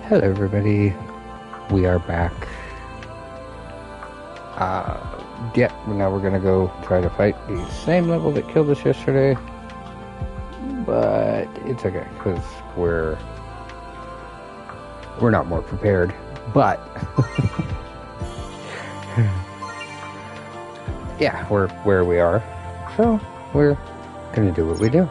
Hello everybody, we are back. Yeah, now we're gonna go try to fight the same level that killed us yesterday. But it's okay, because we're not more prepared. But yeah, we're where we are. So we're gonna do what we do.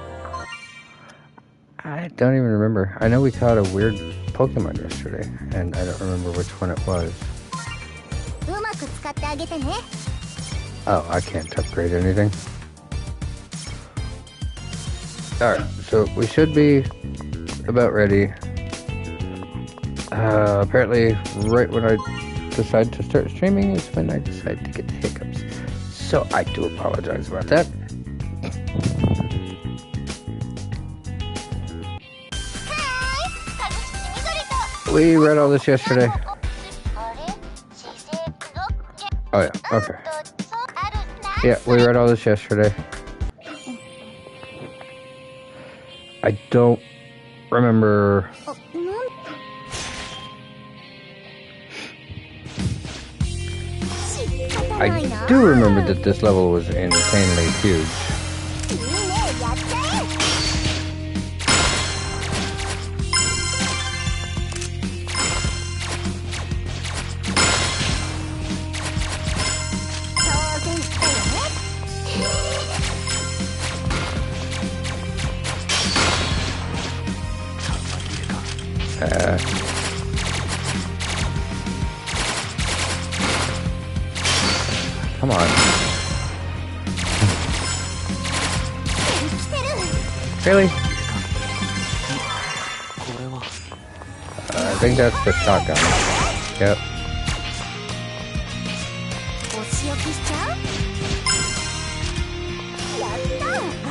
I don't even remember. I know we caught a weird Pokemon yesterday, and I don't remember which one it was. Oh, I can't upgrade anything. Alright, so we should be about ready. Apparently, right when I decide to start streaming is when I decide to get the hiccups. So I do apologize about that. We read all this yesterday. Oh yeah, okay. Yeah, we read all this yesterday. I don't remember. I do remember that this level was insanely huge. Come on. Really? I think that's the shotgun. Yep.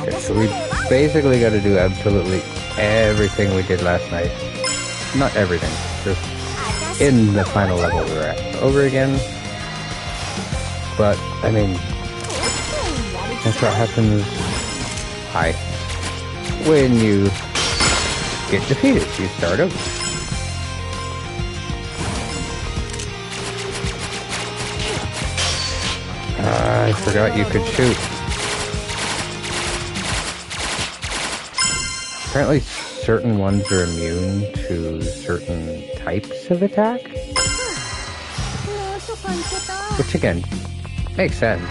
Okay, so we basically got to do absolutely everything we did last night. Not everything, just in the final level we were at. Over again. But, I mean, that's what happens, when you get defeated. You start over. I forgot you could shoot. Apparently certain ones are immune to certain types of attack. Which again, makes sense.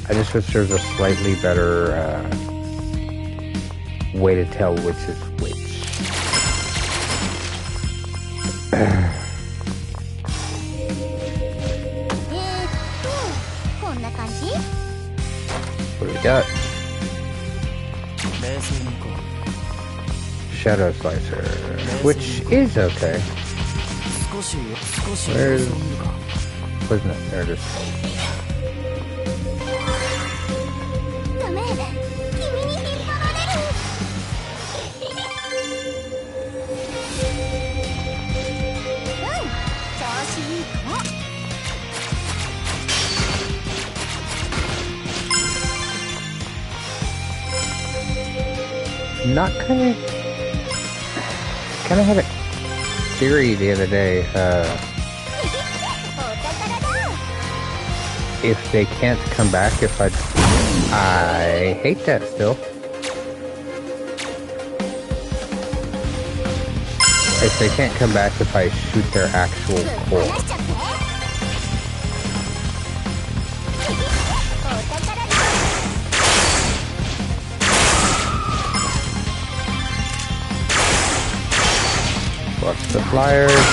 I just wish there was a slightly better way to tell which is which. What do we got? Shadow Slicer, which is okay. Wasn't it? There it is. Not kind of had a theory the other day. If they can't come back, I hate that still. If they can't come back if I shoot their actual core. Watch the flyers.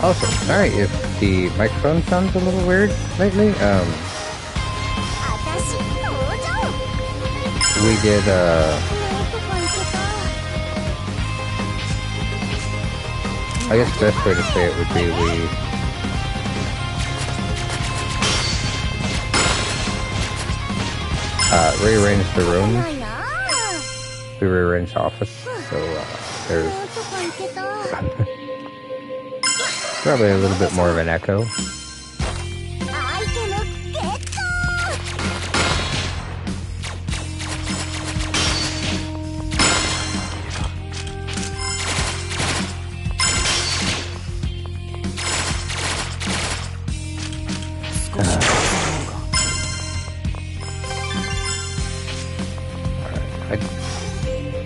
Also, sorry if the microphone sounds a little weird lately. We did, I guess the best way to say it would be we rearranged the room we rearranged the office, so there's probably a little bit more of an echo.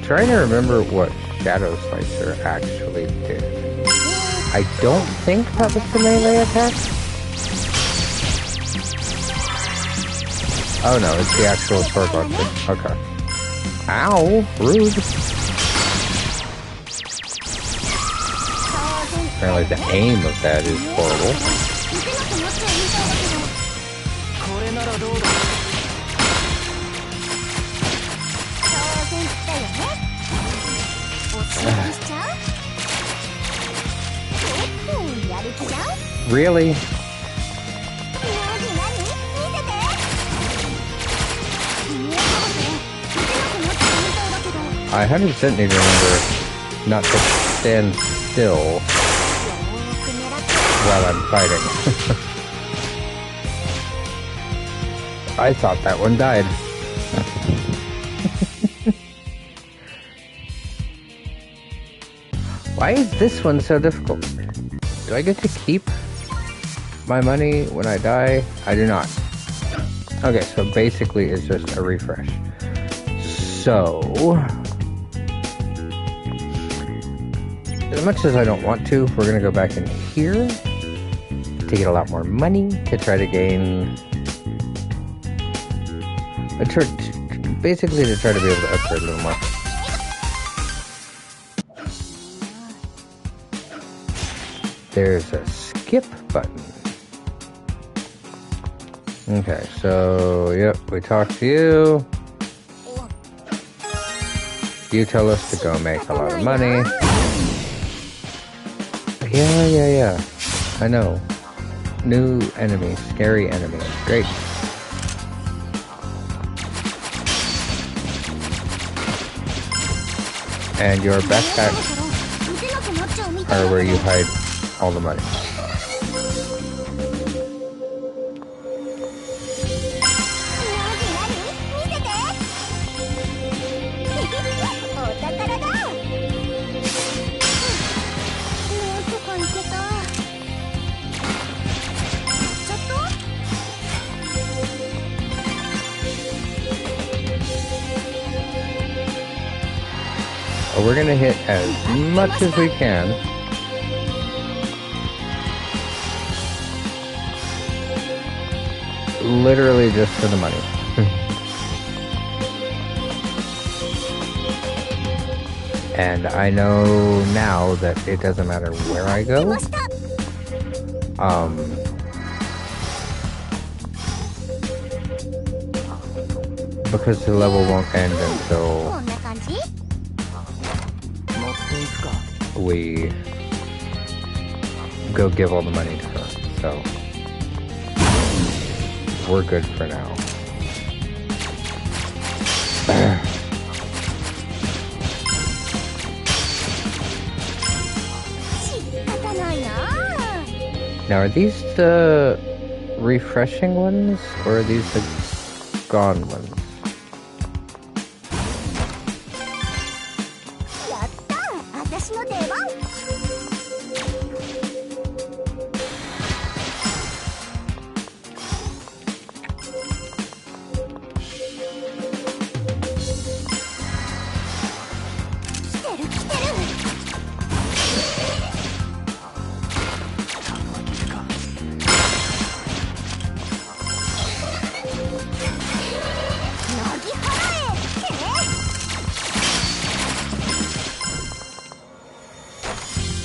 Trying to remember what Shadow Slicer actually did. I don't think that was the melee attack. Oh no, it's the actual sword launcher. Okay. Ow! Rude! Apparently the aim of that is horrible. Really? I 100% need to remember not to stand still while I'm fighting. I thought that one died. Why is this one so difficult? Do I get to keep my money when I die? I do not. Okay, so basically it's just a refresh. So, as much as I don't want to, we're going to go back in here to get a lot more money to try to gain... basically to try to be able to upgrade a little more. There's a skip button. Okay, so, yep, we talk to you. You tell us to go make a lot of money. Yeah. I know. New enemy, scary enemy. Great. And your backpacks are where you hide all the money. We're gonna hit as much as we can. Literally just for the money. And I know now that it doesn't matter where I go. Because the level won't end until we go give all the money to her, so we're good for now. Now, are these the refreshing ones, or are these the gone ones?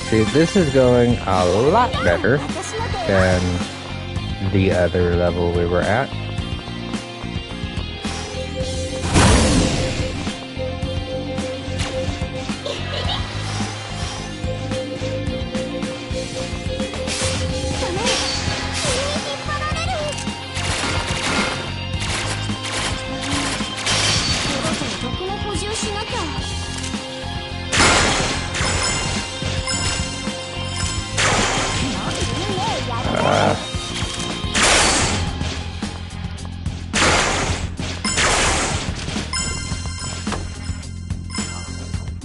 See, this is going a lot better than the other level we were at.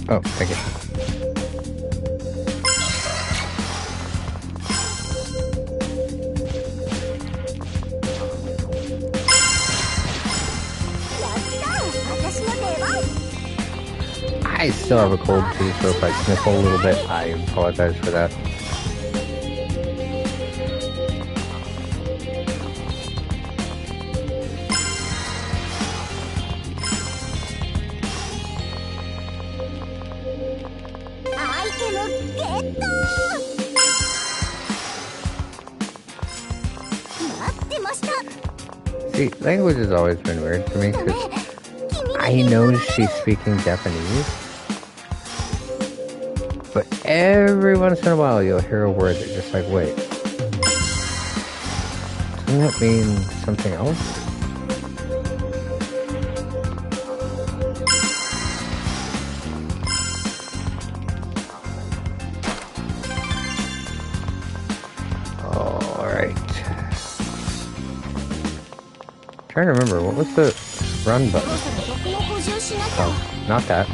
Oh, thank you. I still have a cold too, so if I sniffle a little bit, I apologize for that. See, language has always been weird for me, because I know she's speaking Japanese, but every once in a while you'll hear a word that's just like, wait, doesn't that mean something else? Trying to remember, what was the run button? Oh, not that.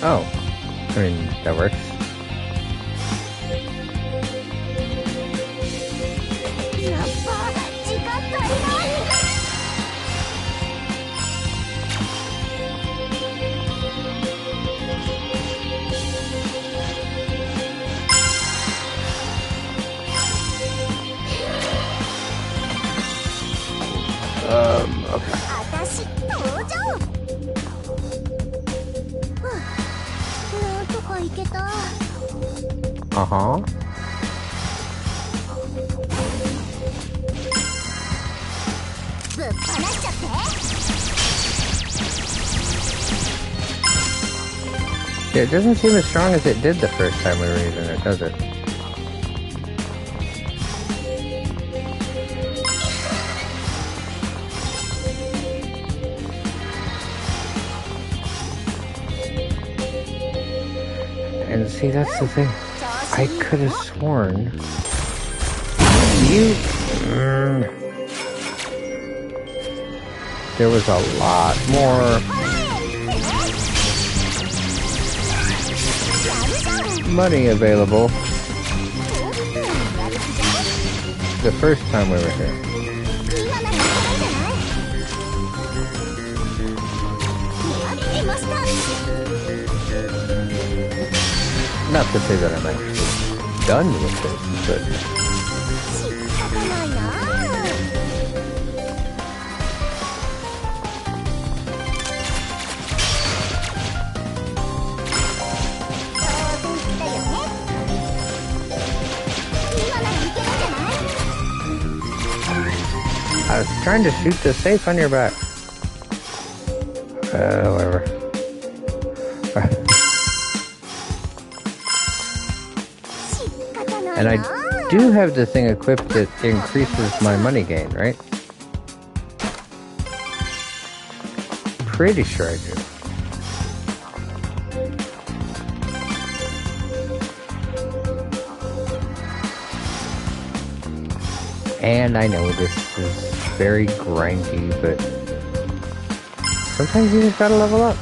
Oh, I mean, that works. Okay. Uh-huh. Yeah, it doesn't seem as strong as it did the first time we were using it, does it? And see, that's the thing. I could have sworn there was a lot more money available the first time we were here. Not to say that I'm actually done with it, but I was trying to shoot the safe on your back. Whatever. And I do have the thing equipped that increases my money gain, right? Pretty sure I do. And I know this is very grindy, but sometimes you just gotta level up.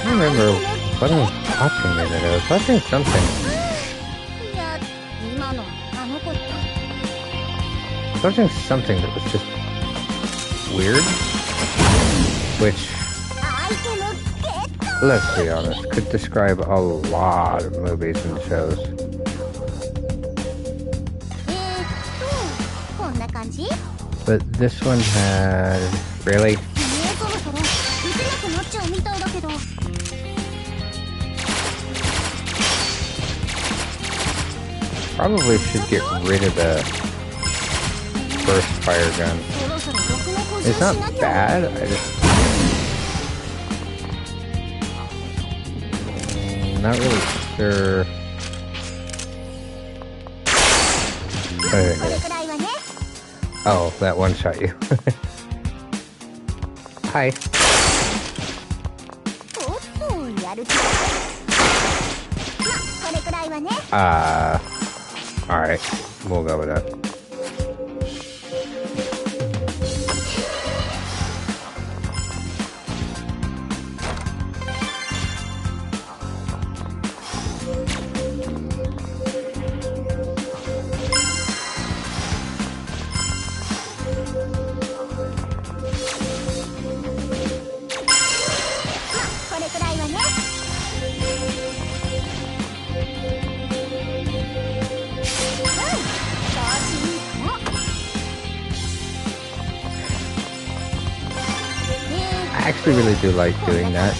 I remember what I was watching the other day. I was watching something. I was watching something that was just weird. Which, let's be honest, could describe a lot of movies and shows. But this one had... Really? Probably should get rid of the burst fire gun. It's not bad, I just not really sure. Oh, that one shot you. Hi. Alright. We'll go with that. I actually really do like doing that.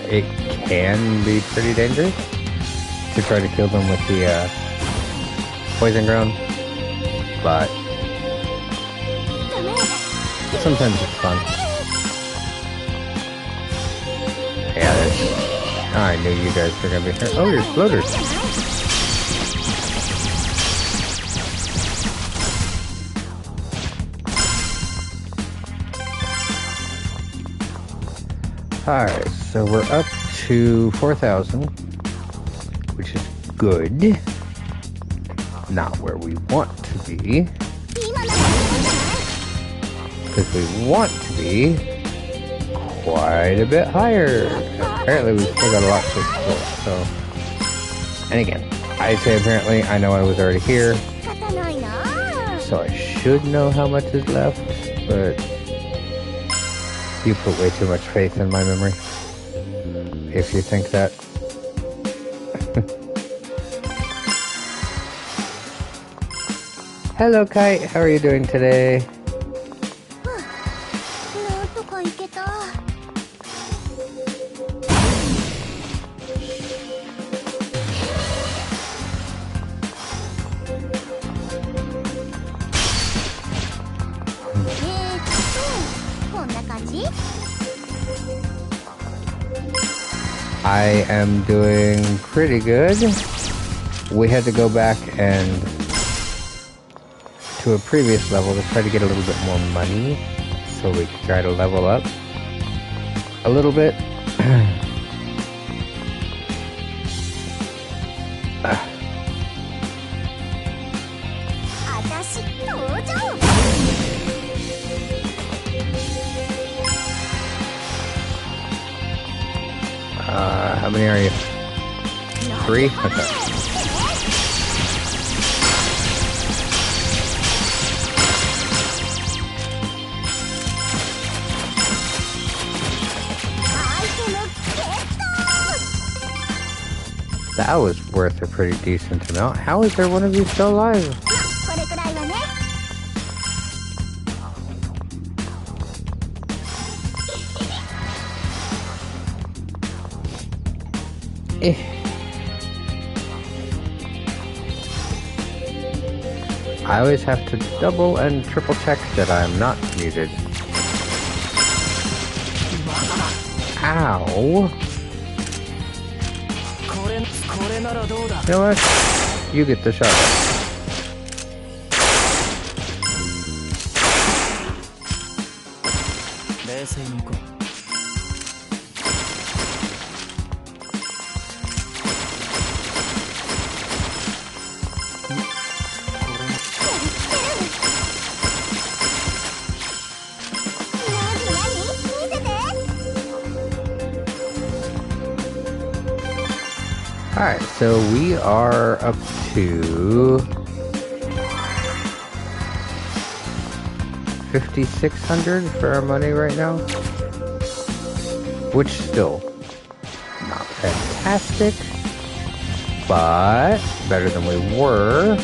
It can be pretty dangerous to try to kill them with the poison ground, but sometimes it's fun. Yeah, I knew you guys were gonna be here. Oh, you're floaters. Alright, so we're up to 4,000, which is good. Not where we want to be. Because we want to be quite a bit higher. Apparently we've still got a lot to explore, so... And again, I say apparently, I know I was already here. So I should know how much is left, but... You put way too much faith in my memory, if you think that. Hello, Kite. How are you doing today? I am doing pretty good. We had to go back and to a previous level to try to get a little bit more money so we could try to level up a little bit. How many are you? 3? Okay. That was worth a pretty decent amount. How is there one of you still alive? I always have to double and triple check that I'm not muted. Ow! You know what? You get the shot. Alright, so we are up to 5,600 for our money right now, which still not fantastic, but better than we were.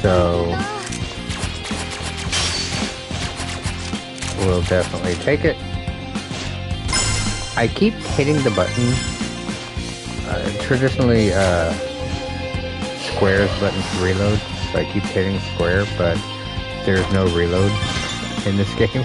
So we'll definitely take it. I keep hitting the button. Traditionally, square's button to reload, so I keep hitting square, but there's no reload in this game.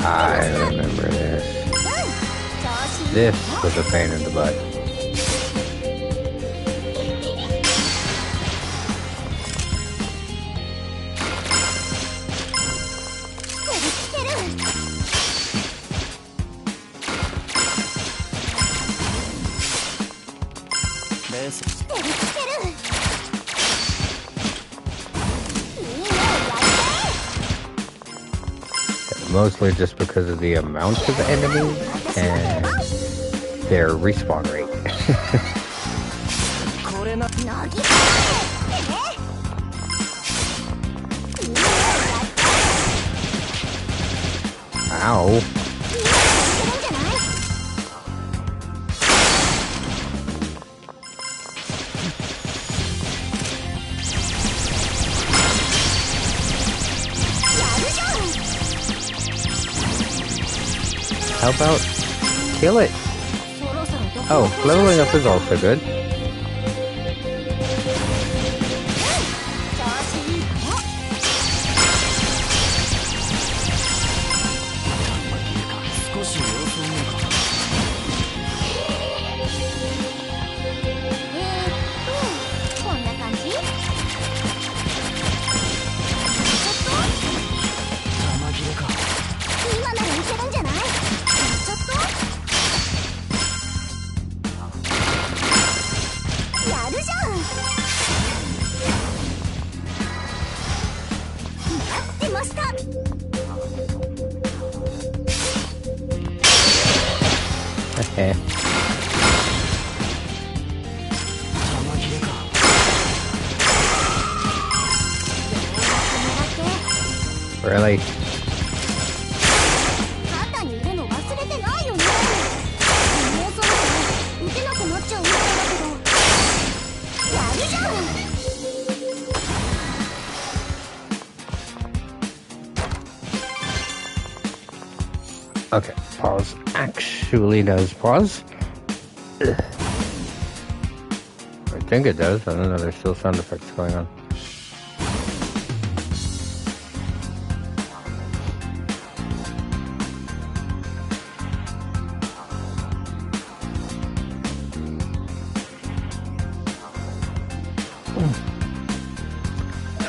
I remember this. This was a pain in the butt. Mostly just because of the amount of enemies and their respawn rate. Ow. How about kill it? Oh, leveling up is also good. Really? Okay, pause actually does pause. Ugh. I think it does. I don't know, there's still sound effects going on.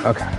Okay.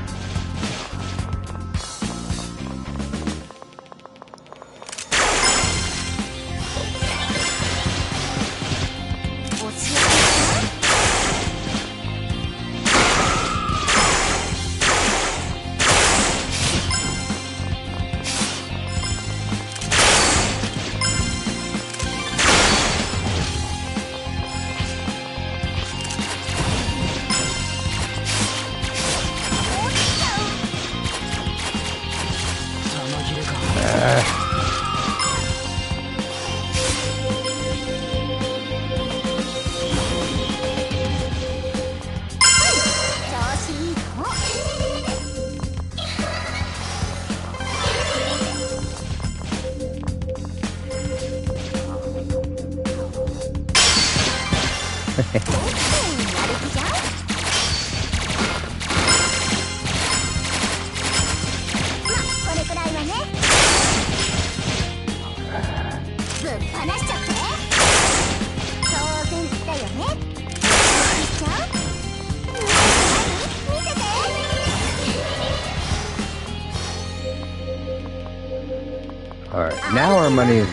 Alright, now our money is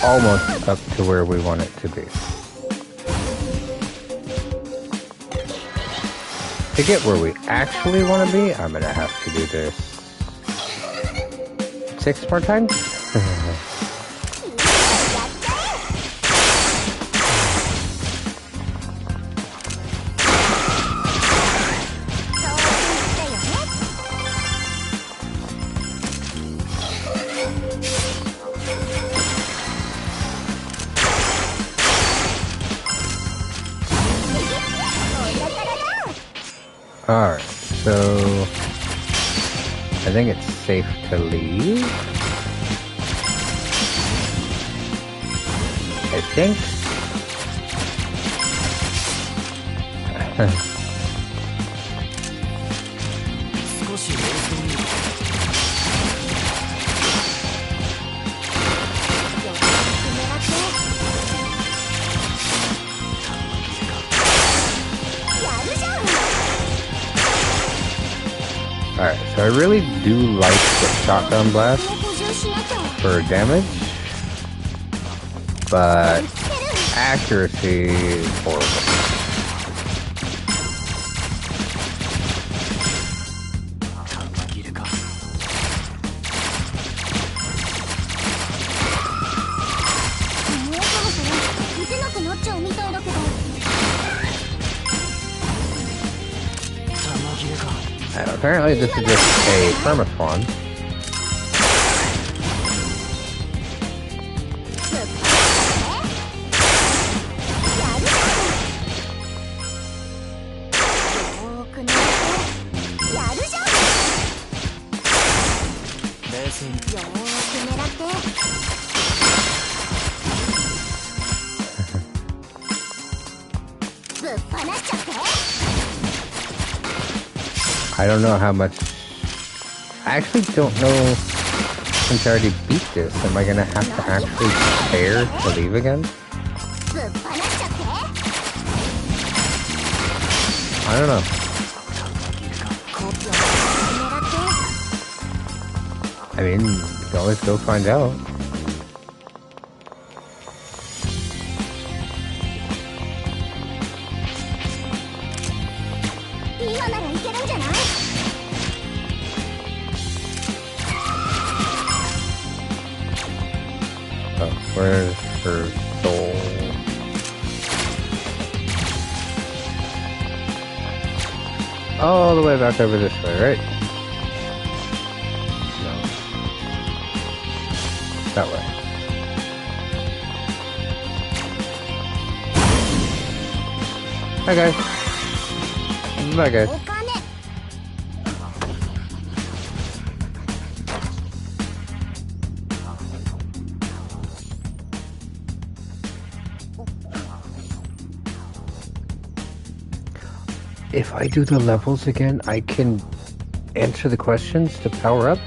almost up to where we want it to be. To get where we actually want to be, I'm gonna have to do this 6 more times. Alright, so I think it's safe to leave. I think. Alright, so I really do like the shotgun blast for damage, but accuracy is horrible. And apparently this is just a perma-spawn. I don't know how much. I actually don't know, since I already beat this, am I gonna have to actually prepare to leave again? I don't know. I mean, you can always go find out. Where's her soul? All the way back over this way, right? No. That way. Hi guys. Bye guys. If I do the levels again, I can answer the questions to power up?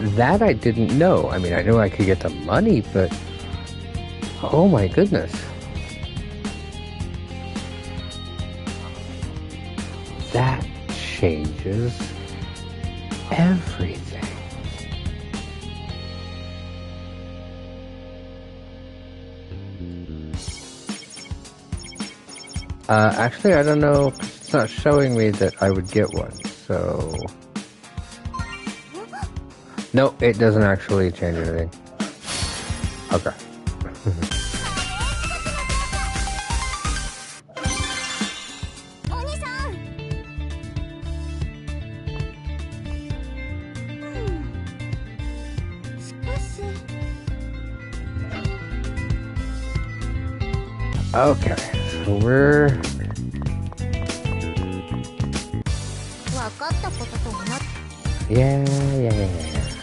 That I didn't know. I mean, I knew I could get the money, but... oh my goodness. That changes everything. Actually, I don't know. It's not showing me that I would get one, so... no, it doesn't actually change anything. Okay. Okay, so we're... yeah.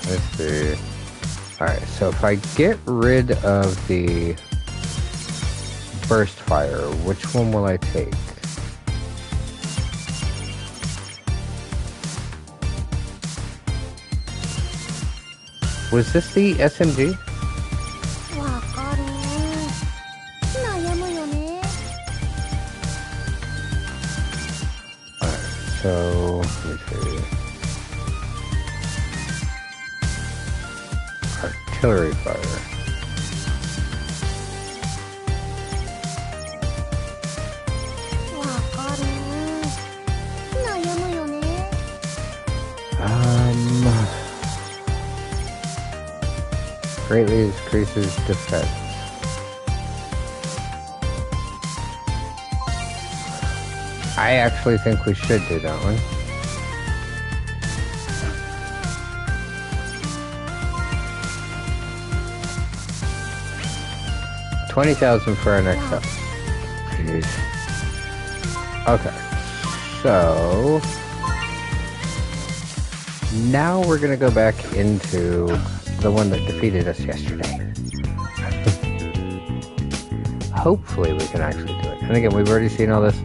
Let's see. Alright, so if I get rid of the burst fire, which one will I take? Was this the SMG? So, let me see. Artillery fire. Greatly increases defense. I actually think we should do that one. $20,000 for our next step. Jeez. Okay. So Now we're gonna go back into the one that defeated us yesterday. Hopefully we can actually do it. And again, we've already seen all this.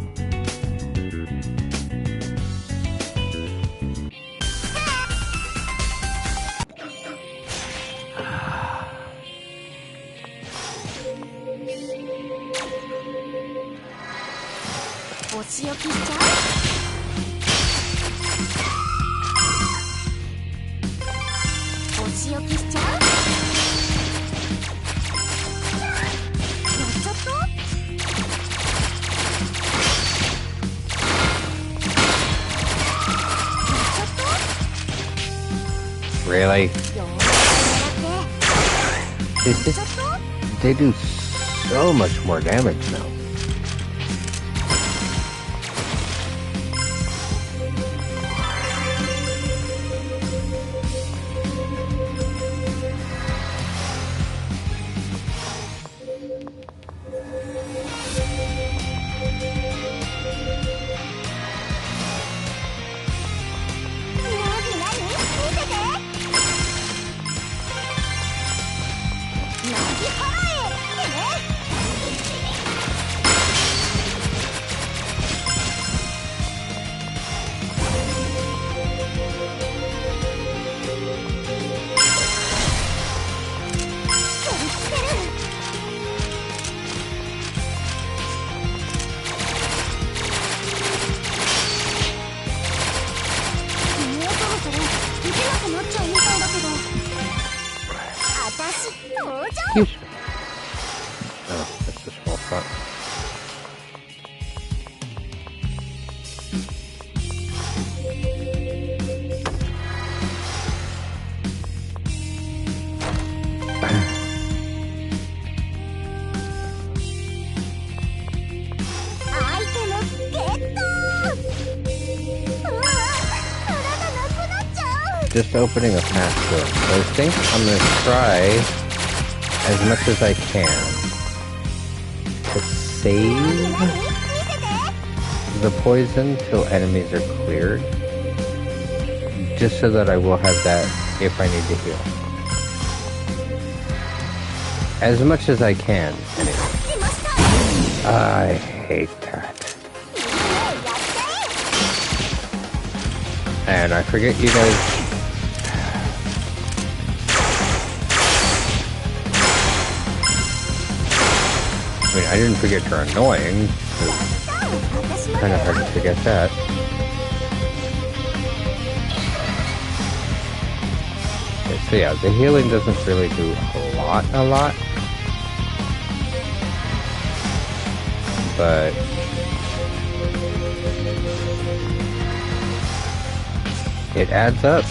Really? They do so much more damage now. Oh, that's a small front. Just opening a fast door. So I think I'm going to try as much as I can to save the poison till enemies are cleared, just so that I will have that if I need to heal. As much as I can, anyway. I hate that. And I forget you guys. I mean, I didn't forget you're annoying. It's kind of hard to forget that. Okay, so yeah, the healing doesn't really do a lot. But it adds up.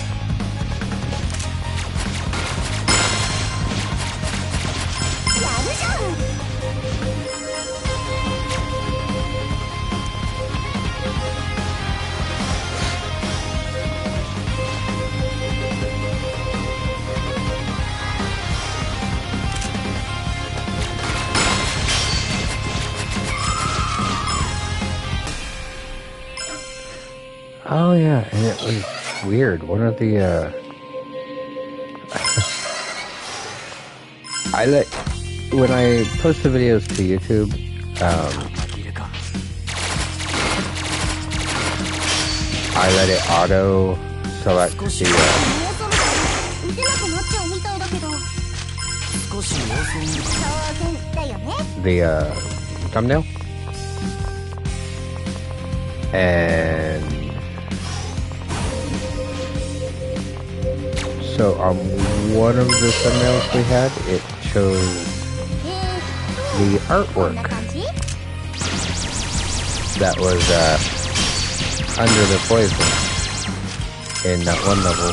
Oh yeah, and it was weird. One of the when I post the videos to YouTube, I let it auto select the thumbnail, and so on one of the thumbnails we had, it chose the artwork that was under the poison in that one level.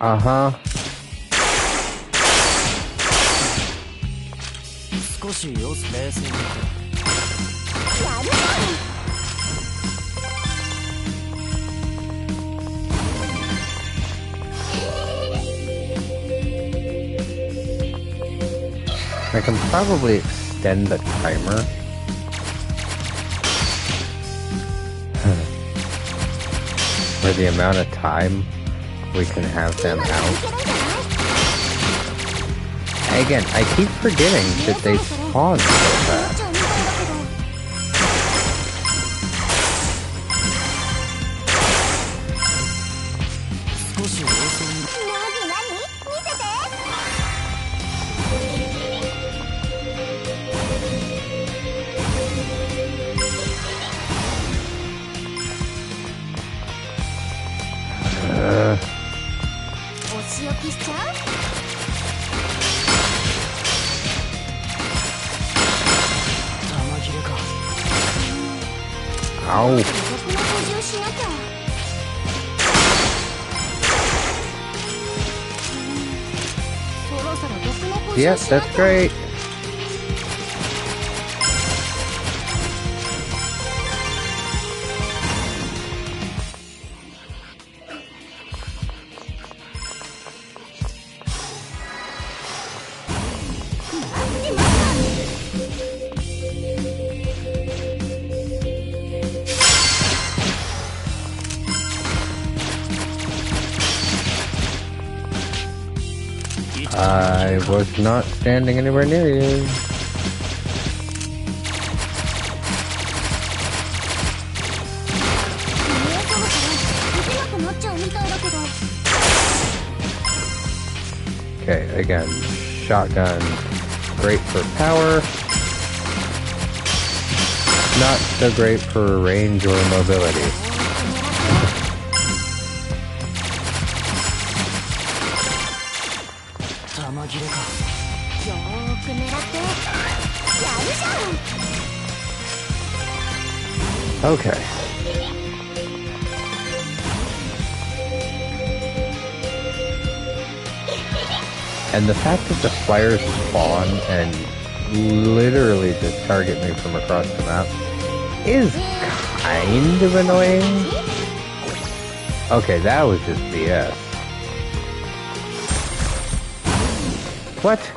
Uh-huh. I can probably extend the timer. For the amount of time we can have them out. Again, I keep forgetting that they spawn so fast. Ow. Yep, that's great. I was not standing anywhere near you. Okay, again, shotgun, great for power, not so great for range or mobility. Okay. And the fact that the flyers spawn and literally just target me from across the map is kind of annoying. Okay, that was just BS. What?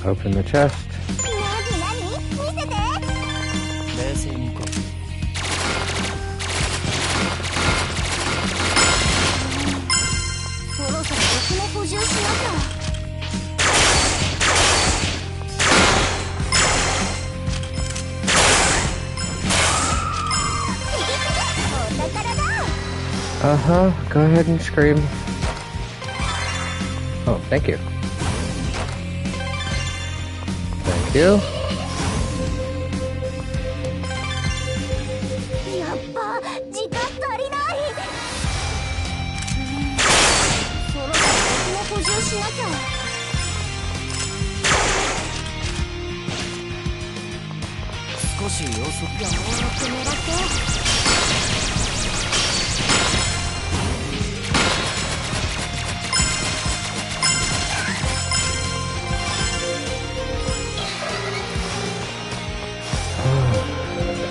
Open the chest. Uh-huh, go ahead and scream. Oh, thank you. Thank you.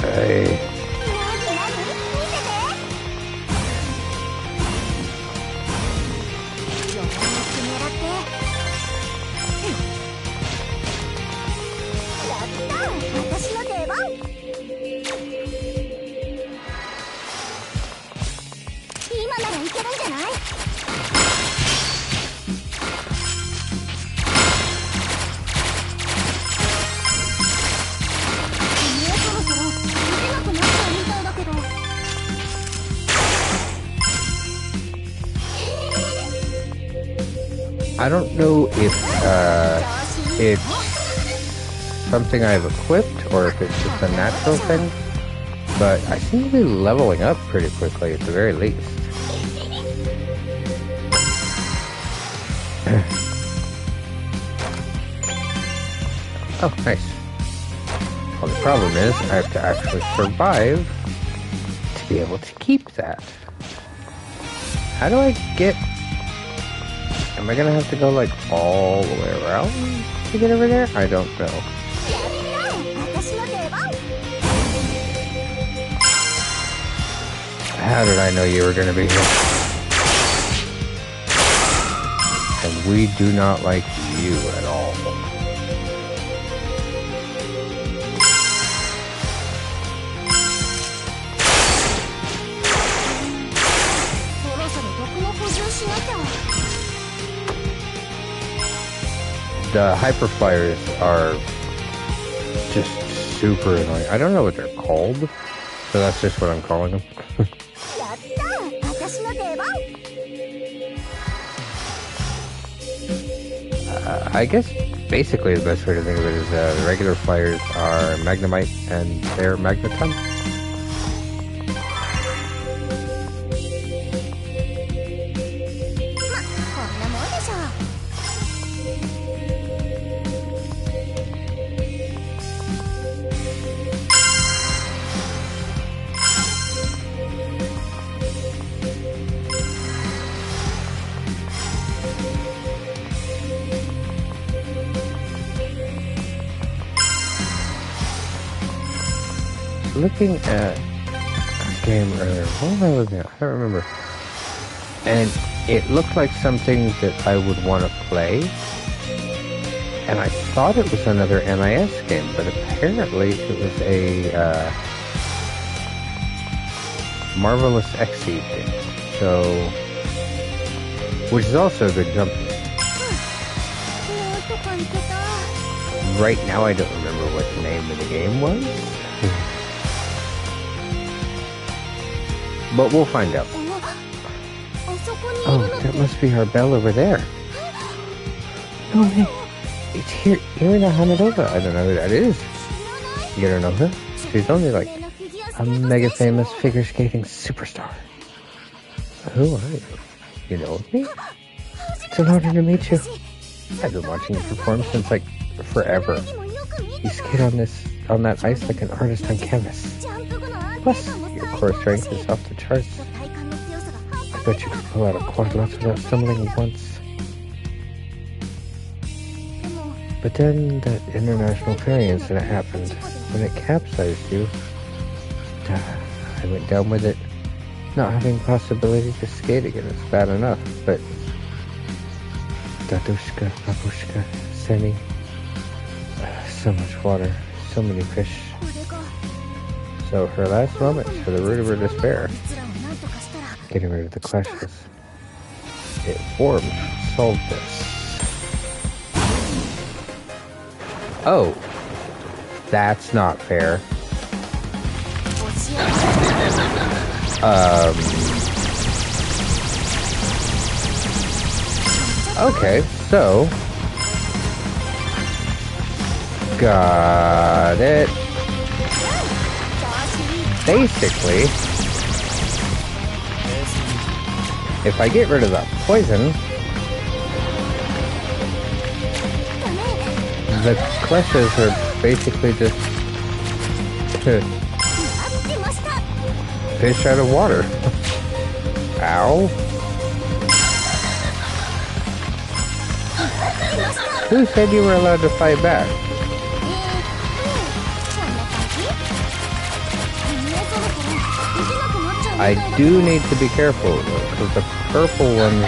Okay. I don't know if it's something I've equipped or if it's just a natural thing. but I seem to be leveling up pretty quickly at the very least. Oh, nice. Well, the problem is I have to actually survive to be able to keep that. How do I get... Am I gonna have to go like all the way around to get over there? I don't know. How did I know you were gonna be here? And we do not like you at all. The hyperflyers are just super annoying. I don't know what they're called, so that's just what I'm calling them. I guess basically the best way to think of it is the regular flyers are Magnemite and they're Magneton. Looking at a game earlier, what was I looking at? I don't remember. And it looked like something that I would want to play. And I thought it was another NIS game, but apparently it was a Marvelous Exceed game. So, which is also a good company. Right now I don't remember what the name of the game was. But we'll find out. Oh, that must be our bell over there. No, hey, it's here, Irina Hamadova. I don't know who that is. You don't know her? She's only like a mega famous figure skating superstar. Who are you? You know me? It's an honor to meet you. I've been watching you perform since like forever. You skate on that ice like an artist on canvas. Plus, your core strength is off the charts. I bet you could pull out a quad left without stumbling once. But then that international ferry incident happened. When it capsized you, I went down with it. Not having possibility to skate again is bad enough, but Dadushka, Babushka, Seni, so much water, so many fish. So her last moments for the root of her despair, getting rid of the clashes. It formed, solved this. Oh, that's not fair. Okay, so got it. Basically, if I get rid of that poison, the clashes are basically just fish out of water. Ow. Who said you were allowed to fight back? I do need to be careful though, because the purple one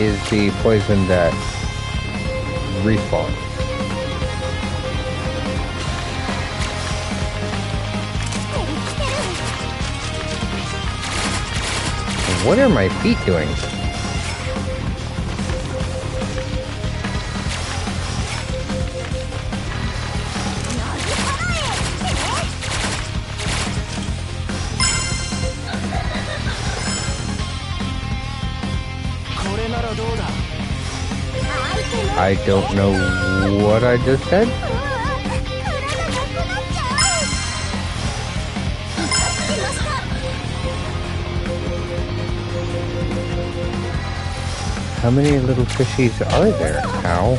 is the poison that respawns. What are my feet doing? I don't know what I just said. How many little fishies are there, Ow?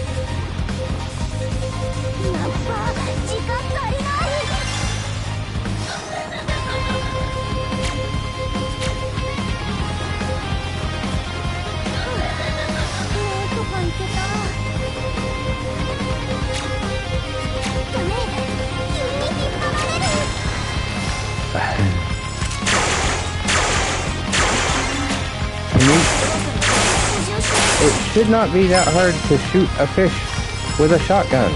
It should not be that hard to shoot a fish with a shotgun.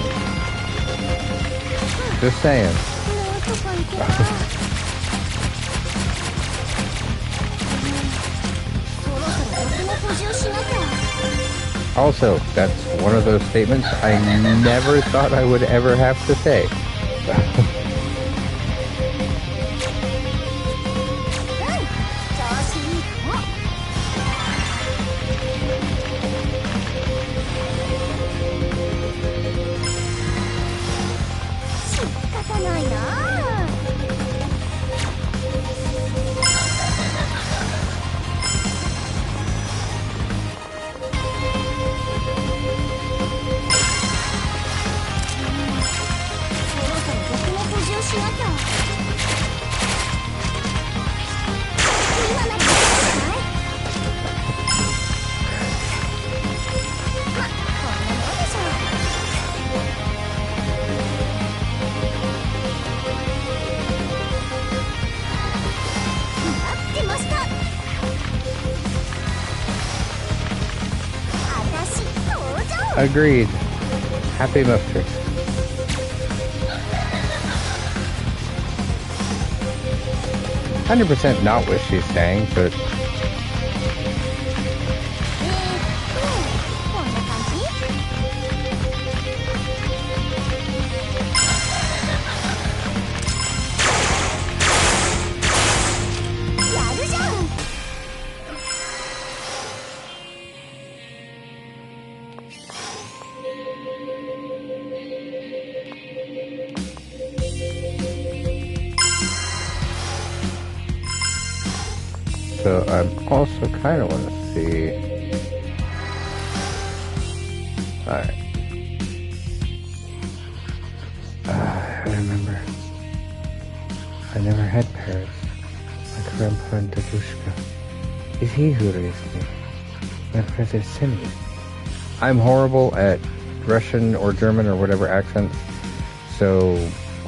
Just saying. Also, that's one of those statements I never thought I would ever have to say. Agreed. Happy mustard. %, not what she's saying, but so I also kind of want to see. Alright. I remember. I never had parents. My grandpa and Dadushka. It's he who raised me. My brother Simi. I'm horrible at Russian or German or whatever accents, so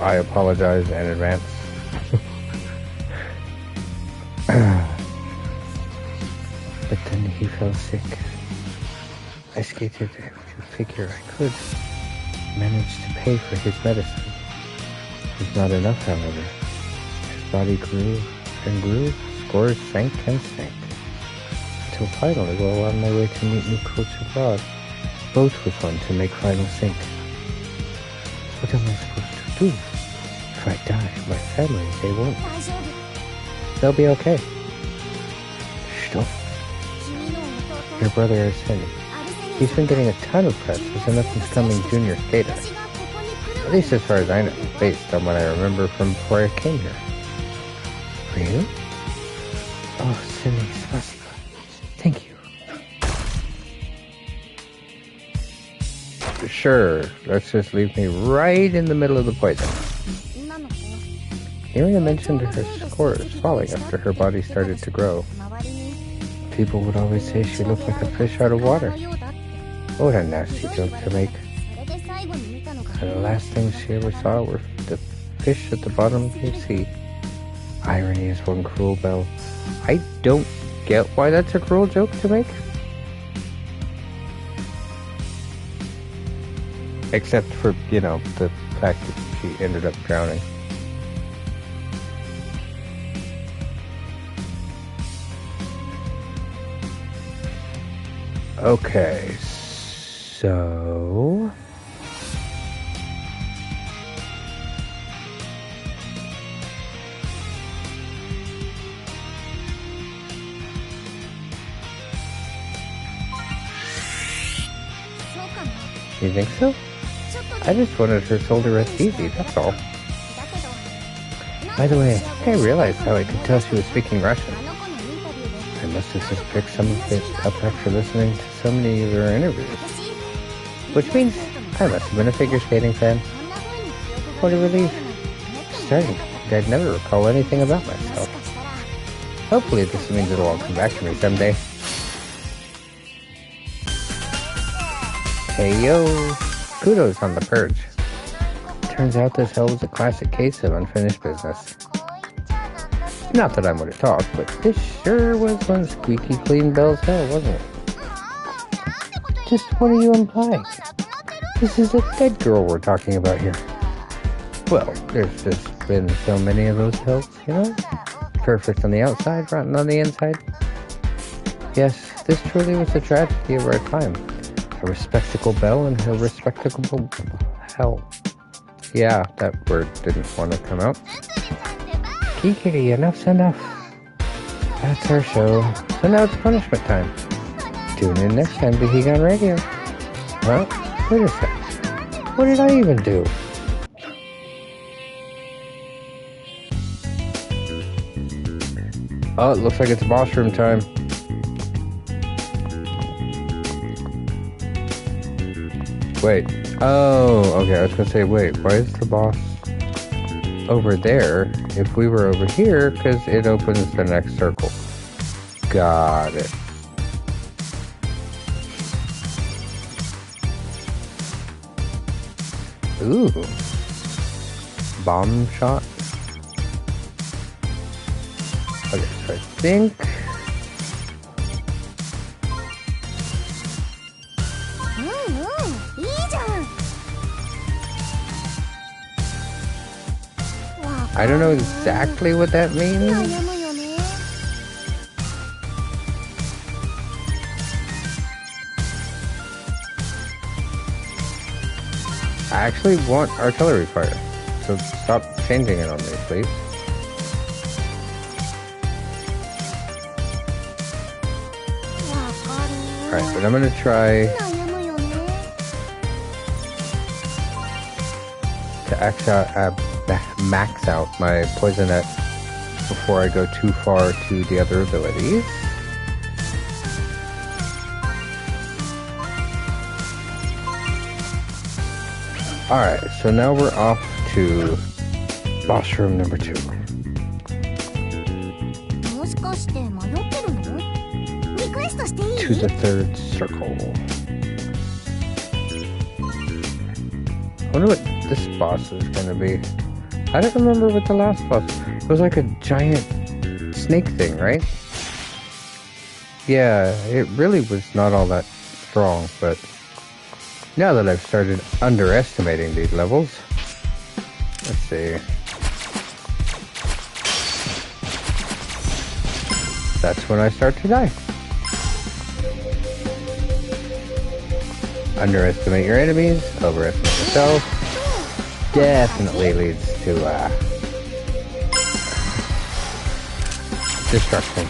I apologize in advance. But then he fell sick. I skated every figure I could. Managed to pay for his medicine. It was not enough, however. His body grew and grew. Scores sank and sank. Until finally, while on my way to meet new coach abroad, boat was on to make final sink. What am I supposed to do? If I die, my family, they won't. They'll be okay. Stop. Your brother Arsene. He's been getting a ton of press as an up-and-coming junior skater. At least as far as I know, based on what I remember from before I came here. Really? Oh, Simi, spasiba. Thank you. Sure, let's just leave me right in the middle of the poison. Irina mentioned her scores falling after her body started to grow. People would always say she looked like a fish out of water. What a nasty joke to make. And the last things she ever saw were the fish at the bottom of the sea. Irony is one cruel bell. I don't get why that's a cruel joke to make. Except for, you know, the fact that she ended up drowning. Okay, so... You think so? I just wanted her soul to rest easy, that's all. By the way, I think I realized how I could tell she was speaking Russian. I must have just picked some of it up after listening to so many of your interviews. Which means I must have been a figure skating fan. What a relief. Starting, I'd never recall anything about myself. Hopefully this means it'll all come back to me someday. Hey yo! Kudos on the purge. Turns out this hell was a classic case of unfinished business. Not that I'm going to talk, but this sure was one squeaky clean Bell's hell, wasn't it? Just what are you implying? This is a dead girl we're talking about here. Well, there's just been so many of those hells, you know? Perfect on the outside, rotten on the inside. Yes, this truly was a tragedy of our time. A respectable belle and her respectable hell. Yeah, that word didn't want to come out. Kikiri, enough's enough. That's our show. So now it's punishment time. Tune in next time to Higan Radio. Well, wait a sec. What did I even do? Oh, it looks like it's boss room time. Wait. Oh, okay. I was gonna say, wait, why is the boss over there if we were over here? Because it opens the next circle. Got it. Ooh. Bomb shot. Okay, so I think I don't know exactly what that means. I actually want artillery fire, so stop changing it on me, please. Alright, but I'm gonna try to max out my poisonette before I go too far to the other abilities. Alright, so now we're off to boss room number 2. To the third circle. I wonder what this boss is gonna be. I don't remember what the last boss was. It was like a giant snake thing, right? Yeah, it really was not all that strong, but now that I've started underestimating these levels, let's see. That's when I start to die. Underestimate your enemies, overestimate yourself. Definitely leads to destruction.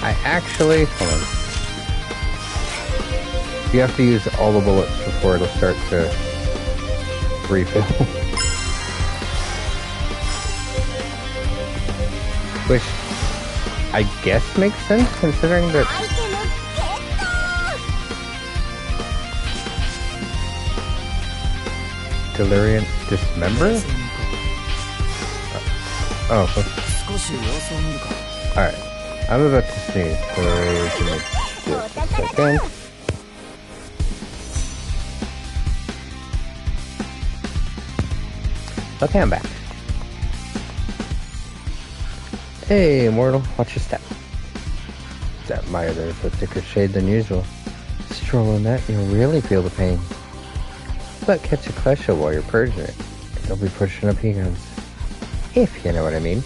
I actually, hold on. You have to use all the bullets before it'll start to refill. Which I guess makes sense considering that Deliriant Dismember? Oh, alright. I'm about to sneeze, so give me just a second. Okay, I'm back. Hey, Immortal, watch your step. That mire there's a thicker shade than usual. Stroll in that, you'll really feel the pain. But catch a klesha while you're purging it. You'll be pushing up Hegans. If you know what I mean.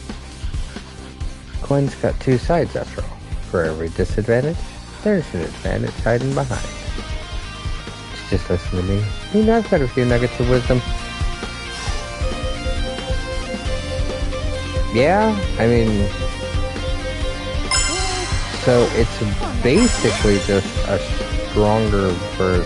Coin's got two sides after all. For every disadvantage, there's an advantage hiding behind. Just listen to me. You know I've got a few nuggets of wisdom. Yeah, I mean, So it's basically just a stronger version.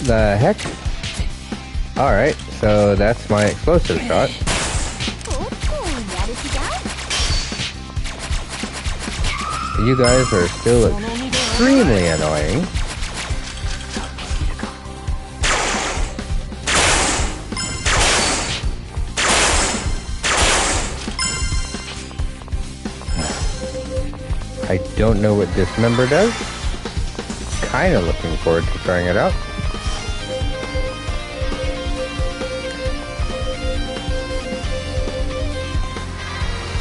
The heck? Alright, so that's my explosive shot. You guys are still extremely annoying. I don't know what Dismember does. Kinda looking forward to trying it out.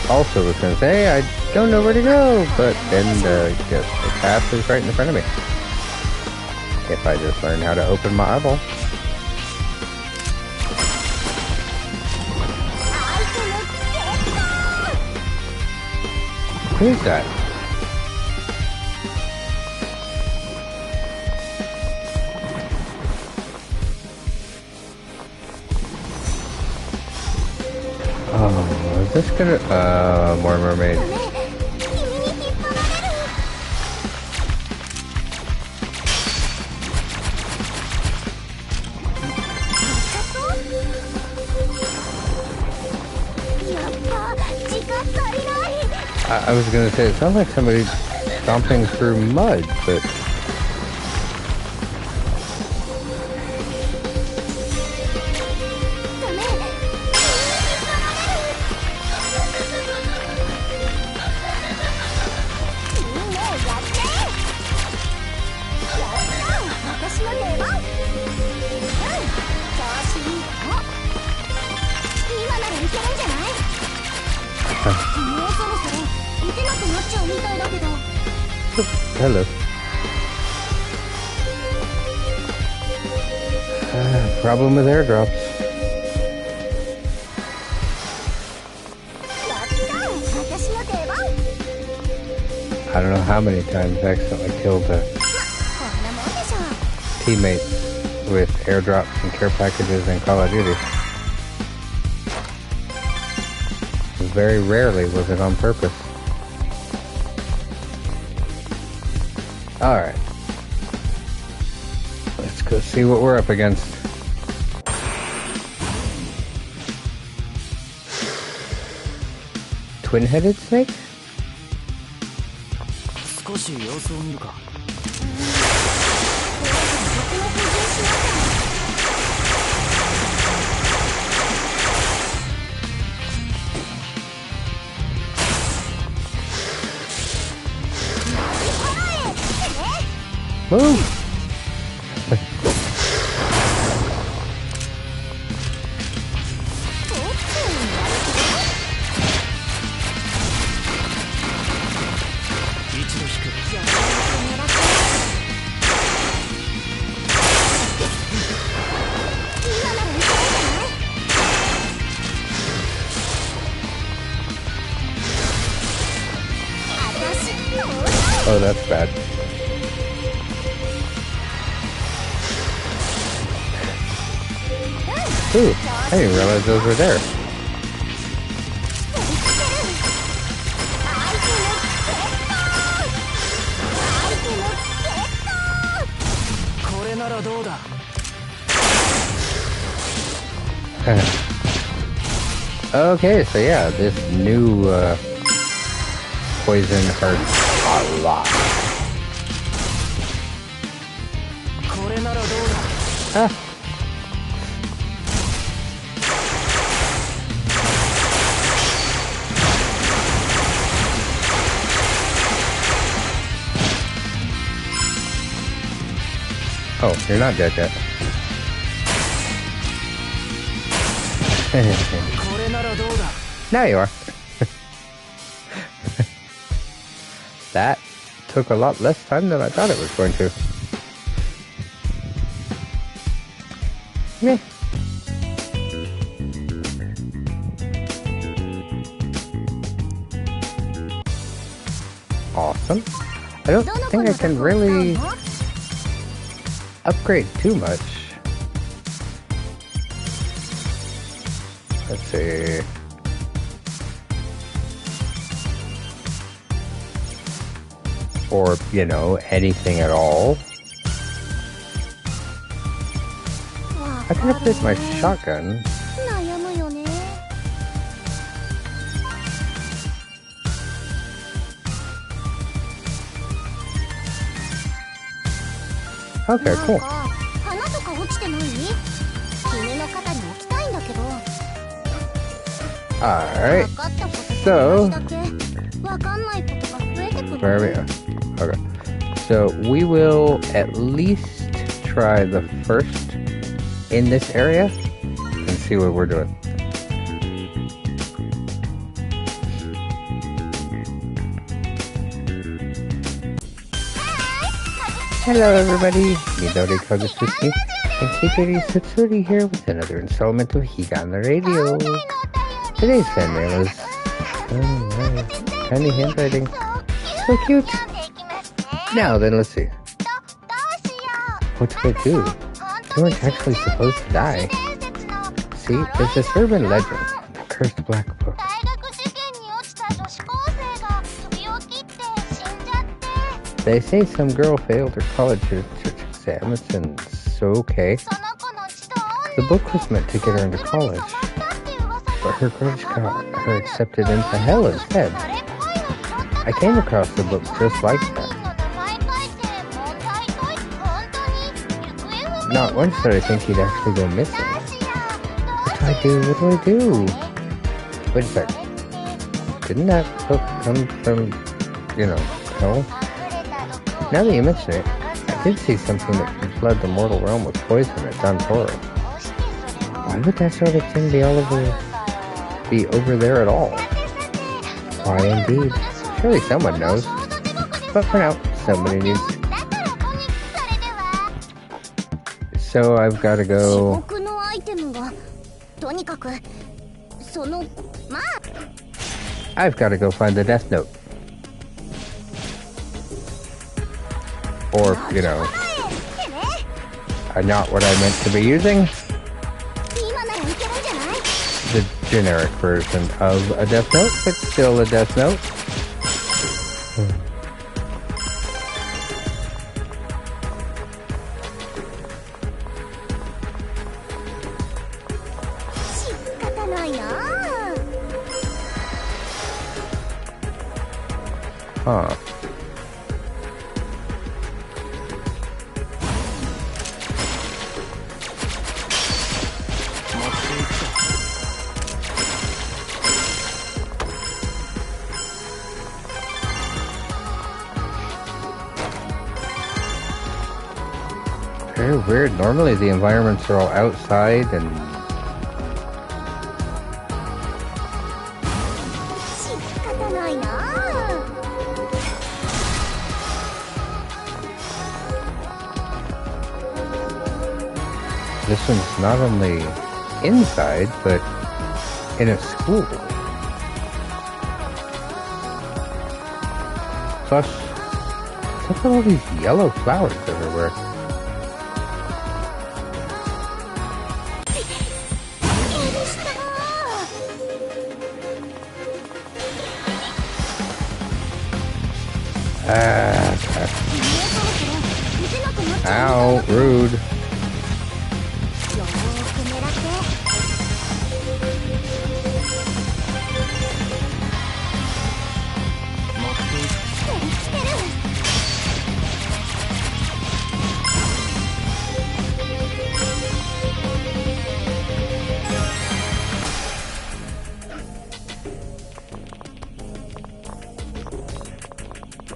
Also was gonna say, I don't know where to go, but then the path is right in front of me. If I just learn how to open my eyeball. Who's that? Oh, is this gonna... more mermaids. I was gonna say, it sounds like somebody stomping through mud, but... Hello. Problem with airdrops. I don't know how many times I accidentally killed teammates with airdrops and care packages in Call of Duty. Very rarely was it on purpose. Alright. Let's go see what we're up against. Twin-headed snake? Move! Oh, that's bad. Ooh, I didn't realize those were there. Okay, so yeah, this new poison hurts a lot. Ah. Oh, you're not dead yet. Now you are. That took a lot less time than I thought it was going to. one. I don't think I can really upgrade too much. Let's see. Or, you know, anything at all. I can upgrade my shotgun. Okay, cool. Alright. So, where are we at? Okay. So, we will at least try the first in this area and see what we're doing. Hello everybody, Midori Kagutsuki and Hikari Satsuri here with another installment of Higa on the Radio. Today's fan mail is tiny handwriting. So cute. Now then, let's see. What do I do? You weren't actually supposed to die. See, there's this urban legend, the cursed black book. They say some girl failed her college exams and so okay. The book was meant to get her into college, but her grudge got her accepted into hell instead. I came across the book just like that. Not once did I think he'd actually go missing. What do I do? What do I do? Wait a sec. Didn't that book come from, you know, hell? Now that you mention it, I did see something that could flood the mortal realm with poison at Dantoro. Why would that sort of thing be over there at all? Why indeed? Surely someone knows. But for now, somebody needs. So I've got to go. I've got to go find the Death Note. Or, you know, not what I meant to be using. The generic version of a Death Note, but still a Death Note. Huh. Very weird. Normally the environments are all outside and... This one's not only inside, but in a school. Plus, look at all these yellow flowers everywhere. Ow, rude.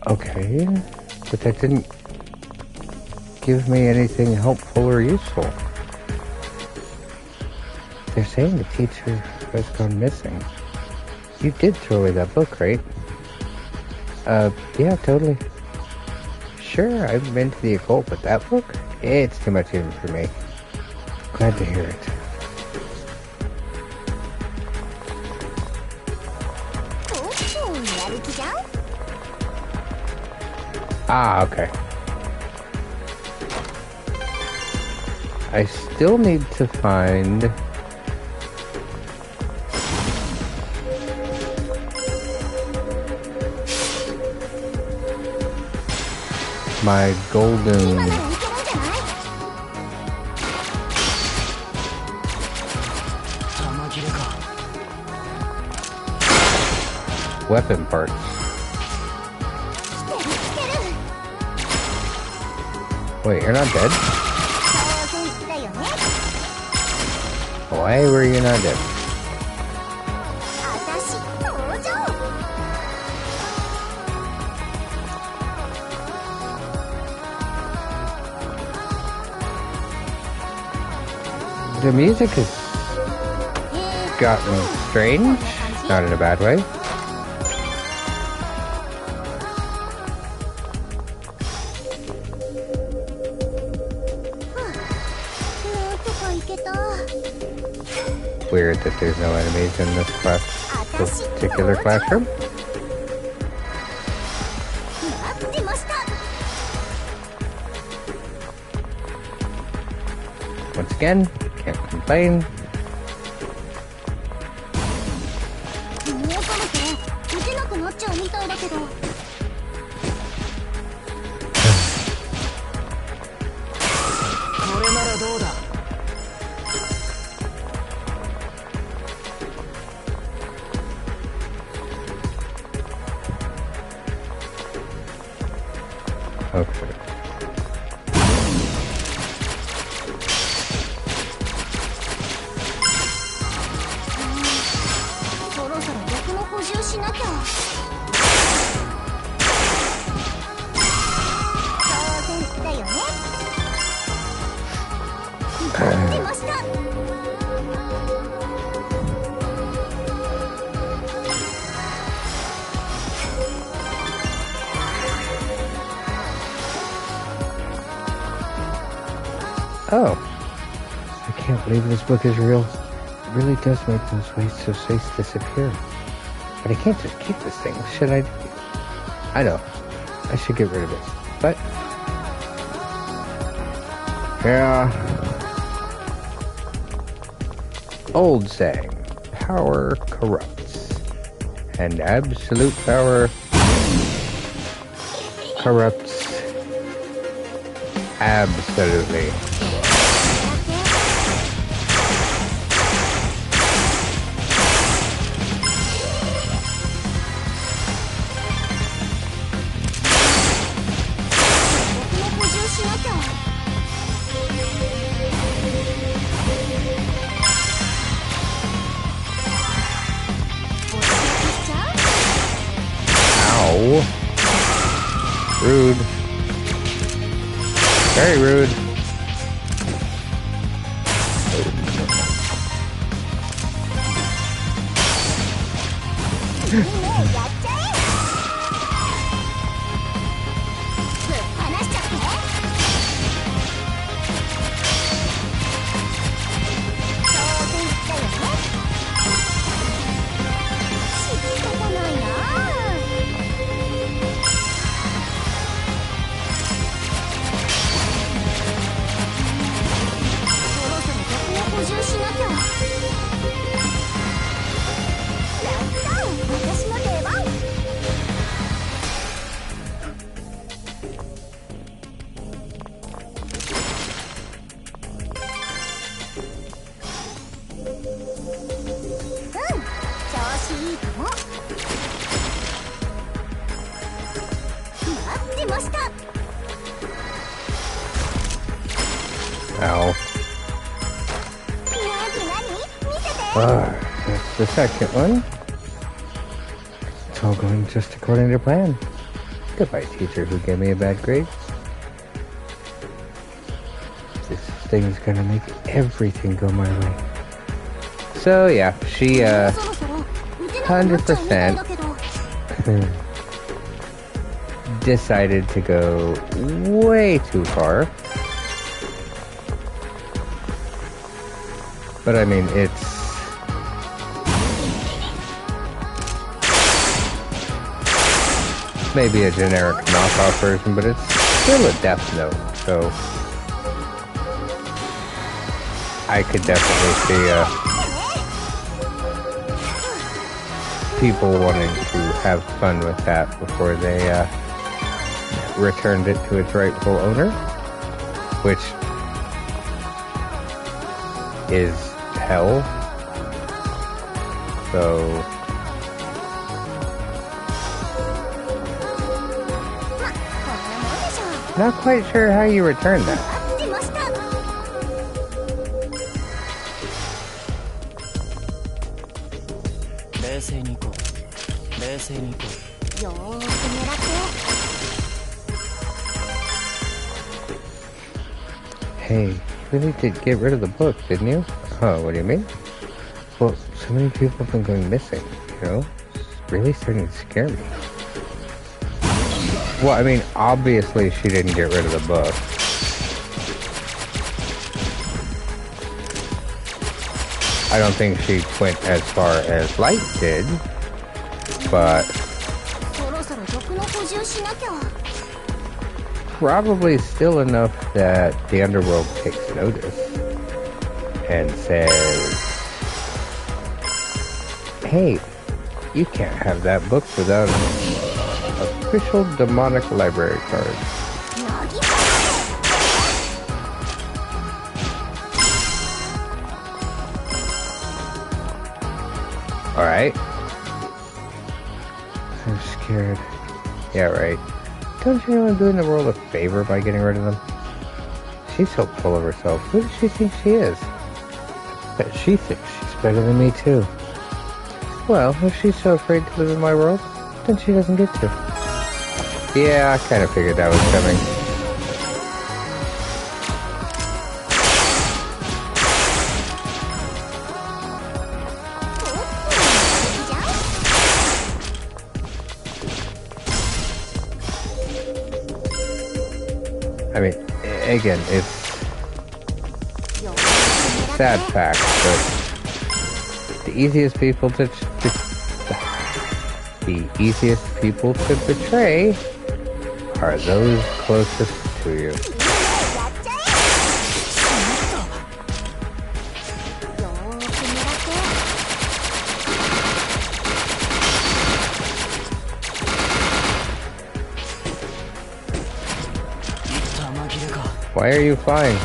Okay, but that didn't give me anything helpful or useful. They're saying the teacher has gone missing. You did throw away that book, right? Yeah, totally. Sure, I'm into the occult, but that book? It's too much even for me. Glad to hear it. Ah, okay. I still need to find my golden weapon parts. Wait, you're not dead? Why were you not dead? The music has gotten strange, not in a bad way. Weird that there's no enemies in this particular classroom. Once again, can't complain. Okay. Oh, I can't believe this book is real. It really does make those wastes of space disappear. But I can't just keep this thing. What should I do? I know. I should get rid of it. But yeah. Old saying, power corrupts. And absolute power corrupts absolutely. Ow. Rude. Very rude. Ow. That's the second one. It's all going just according to plan. Goodbye, teacher who gave me a bad grade. This thing's gonna make everything go my way. So yeah, she 100% decided to go way too far. But I mean, it's may be a generic knockoff version, but it's still a Death Note, so I could definitely see people wanting to have fun with that before they returned it to its rightful owner, which is hell. So not quite sure how you return that. Hey, you really did get rid of the book, didn't you? Oh, what do you mean? Well, so many people have been going missing, you know? It's really starting to scare me. Well, I mean, obviously she didn't get rid of the book. I don't think she went as far as Light did, but probably still enough that the underworld takes notice and says, hey, you can't have that book without an official demonic library card. Alright. I'm scared. Yeah, right. Don't you know I'm doing the world a favor by getting rid of them? She's so full of herself. Who does she think she is? But she thinks she's better than me, too. Well, if she's so afraid to live in my world, then she doesn't get to. Yeah, I kind of figured that was coming. I mean, again, it's sad fact, but the easiest people to betray are those closest to you. Why are you flying?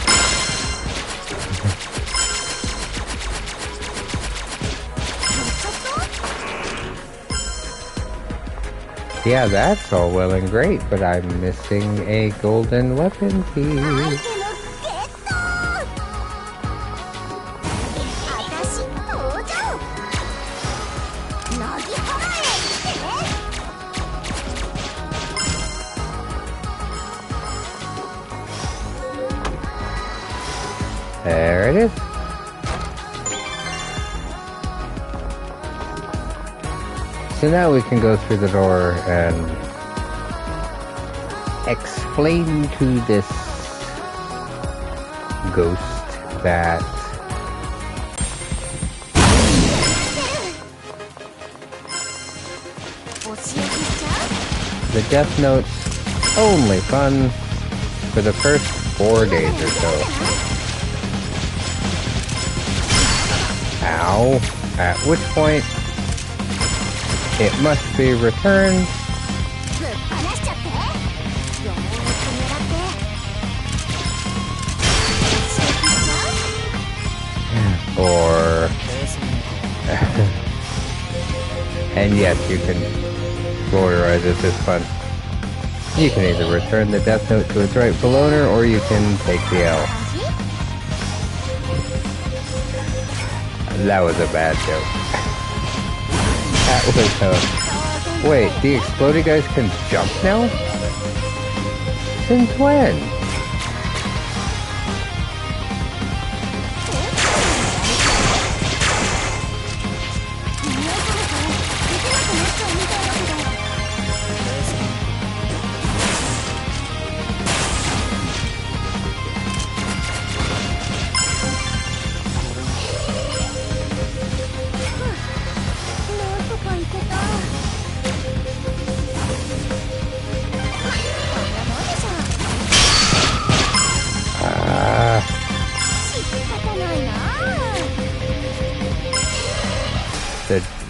Yeah, that's all well and great, but I'm missing a golden weapon piece. There it is. So now we can go through the door and explain to this ghost that the Death Note's only fun for the first 4 days or so. Ow. At which point it must be returned or and yes, you can glorize it as fun. You can either return the Death Note to its rightful owner or you can take the L. That was a bad joke. That was wait, the exploding guys can jump now? Since when?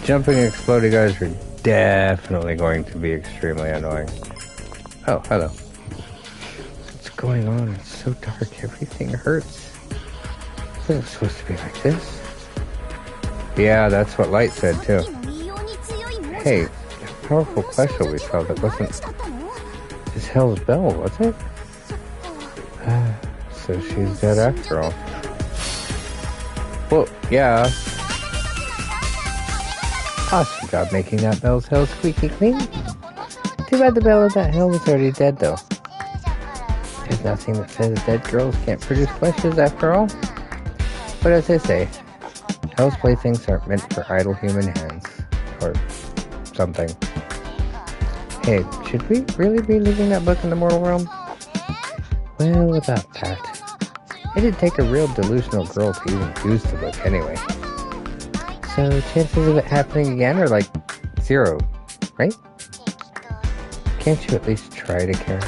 Jumping and exploding guys are definitely going to be extremely annoying. Oh, hello. What's going on? It's so dark. Everything hurts. It wasn't supposed to be like this. Yeah, that's what Light said too. Hey, a powerful question we saw that wasn't this Hell's Bell, was it? So she's dead after all. Well, yeah. Awesome job making that bell's hell squeaky clean. Too bad the bell of that hell was already dead, though. There's nothing that says dead girls can't produce fleshes after all. But as they say, hell's playthings aren't meant for idle human hands. Or something. Hey, should we really be leaving that book in the mortal realm? Well, about that. It did take a real delusional girl to even use the book anyway. So chances of it happening again are like 0, right? Can't you at least try to care?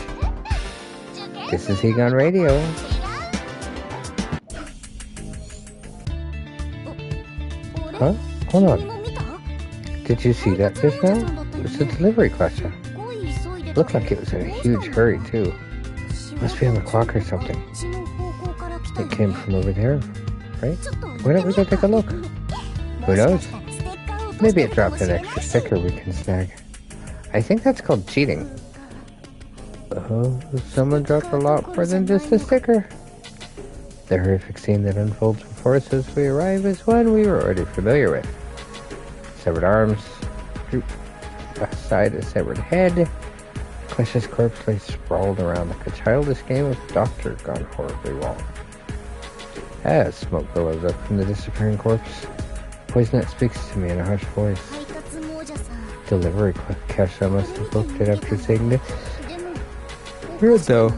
This is Hegon Radio. Huh? Hold on. Did you see that just now? It was a delivery question. Looked like it was in a huge hurry too. Must be on the clock or something. It came from over there, right? Why don't we go take a look? Who knows? Maybe it dropped an extra sticker we can snag. I think that's called cheating. Oh, someone dropped a lot more than just a sticker. The horrific scene that unfolds before us as we arrive is one we were already familiar with. Severed arms, beside a severed head, Quesh's corpse lay sprawled around like a childish game of doctor gone horribly wrong. As smoke billows up from the disappearing corpse, Poisonette speaks to me in a hushed voice. Delivery Kesha must have booked it after seeing this. Weird though.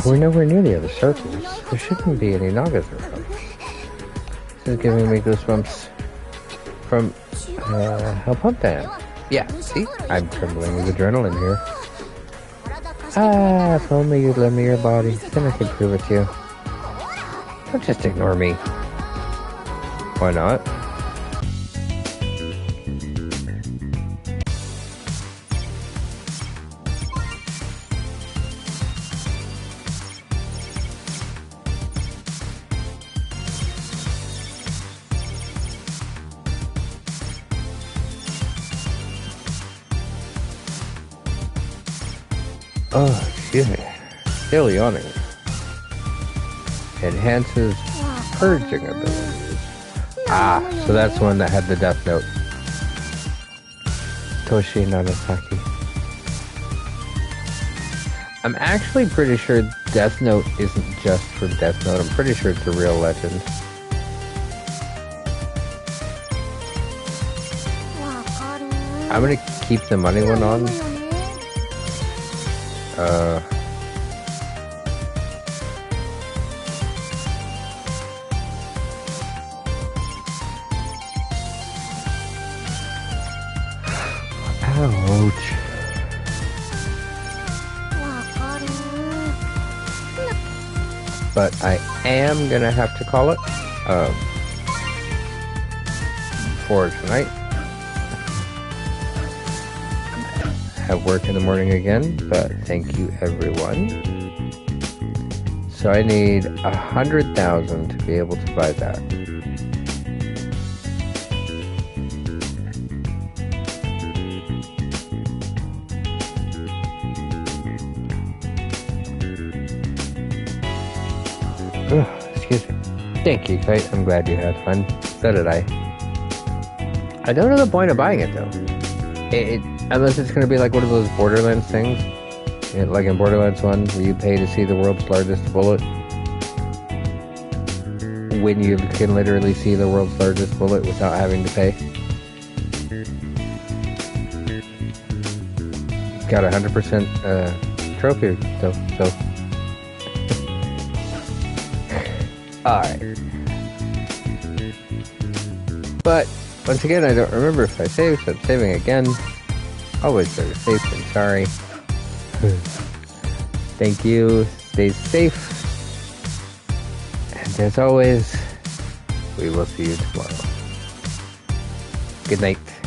We're nowhere near the other circles. There shouldn't be any Nagas around. This is giving me goosebumps from how pumped I am. Yeah, see? I'm trembling with adrenaline here. Ah, if only you'd lend me your body, then I could prove it to you. Don't just ignore me. Why not? Oh, excuse me. Still yawning. Enhances purging abilities. Ah, so that's one that had the death note. Toshi Nagasaki. I'm actually pretty sure Death Note isn't just for Death Note. I'm pretty sure it's a real legend. I'm gonna keep the money one on. Ouch. But I am gonna have to call it for tonight. Have work in the morning again, but thank you everyone. So I need 100,000 to be able to buy that. Excuse me. Thank you, Kite. I'm glad you had fun. So did I. I don't know the point of buying it though. Unless it's going to be like one of those Borderlands things. Like in Borderlands 1, where you pay to see the world's largest bullet. When you can literally see the world's largest bullet without having to pay. Got 100% trophy though, so. Alright. But, once again, I don't remember if I saved, so I'm saving again. Always better safe than sorry. Thank you. Stay safe. And as always, we will see you tomorrow. Good night.